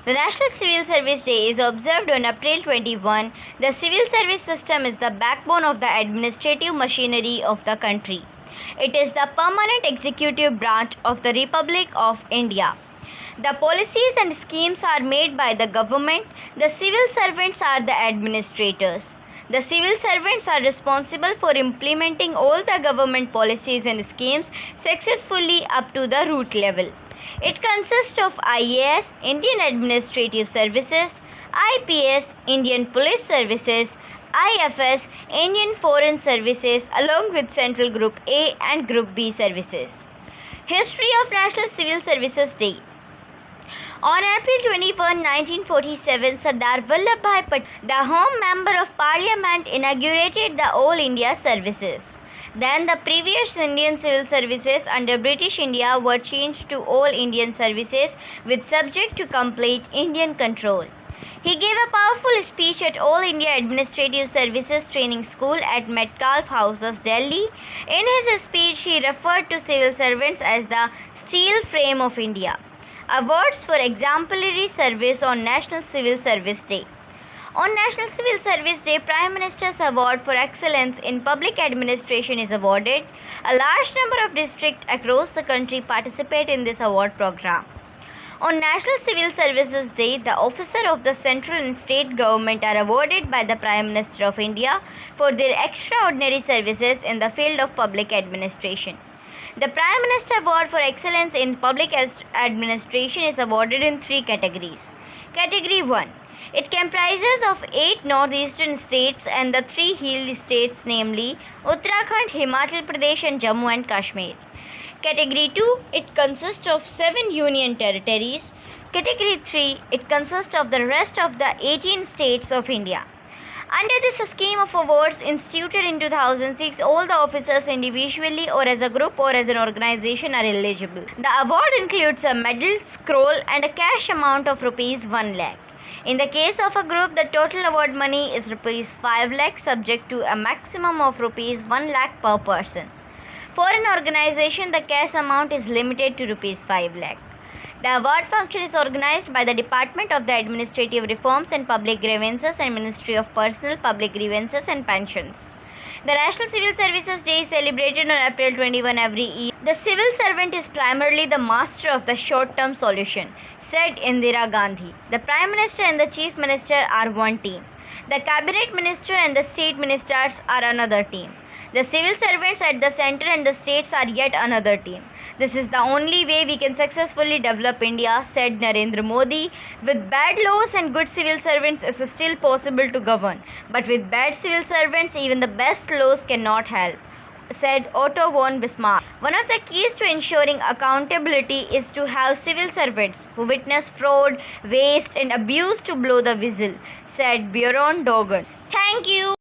The National Civil Service Day is observed on April 21. The civil service system is the backbone of the administrative machinery of the country. It is the permanent executive branch of the Republic of India. The policies and schemes are made by the government. The civil servants are the administrators. The civil servants are responsible for implementing all the government policies and schemes successfully up to the root level. It consists of IAS, Indian Administrative Services, IPS, Indian Police Services, IFS, Indian Foreign Services, along with Central Group A and Group B services. History of National Civil Services Day. On April 21, 1947, Sardar Vallabhbhai Patel, the Home Member of Parliament, inaugurated the All India services. Then the previous Indian civil services under British India were changed to All Indian services with subject to complete Indian control. He gave a powerful speech at All India Administrative Services Training School at Metcalfe Houses, Delhi. In his speech, he referred to civil servants as the steel frame of India. Awards for exemplary service on National Civil Service Day. On National Civil Service Day, Prime Minister's Award for Excellence in Public Administration is awarded. A large number of districts across the country participate in this award program. On National Civil Services Day, the officers of the central and state government are awarded by the Prime Minister of India for their extraordinary services in the field of public administration. The Prime Minister Award for Excellence in Public Administration is awarded in 3 categories. Category 1. It comprises of 8 northeastern states and the 3 hill states, namely Uttarakhand, Himachal Pradesh and Jammu and Kashmir. Category 2. It consists of 7 union territories. Category 3. It consists of the rest of the 18 states of India. Under this scheme of awards instituted in 2006, all the officers individually or as a group or as an organization are eligible. The award includes a medal, scroll and a cash amount of rupees 1 lakh. In the case of a group, the total award money is rupees 5 lakh subject to a maximum of rupees 1 lakh per person. For an organization, the cash amount is limited to rupees 5 lakh. The award function is organized by the Department of the Administrative Reforms and Public Grievances and Ministry of Personal, Public Grievances and Pensions. The National Civil Services Day is celebrated on April 21 every year. The civil servant is primarily the master of the short-term solution, said Indira Gandhi. The Prime Minister and the Chief Minister are one team. The Cabinet Minister and the State Ministers are another team. The civil servants at the center and the states are yet another team. This is the only way we can successfully develop India, said Narendra Modi. With bad laws and good civil servants, it is still possible to govern. But with bad civil servants, even the best laws cannot help, said Otto von Bismarck. One of the keys to ensuring accountability is to have civil servants who witness fraud, waste and abuse to blow the whistle, said Bjorn Dogen. Thank you.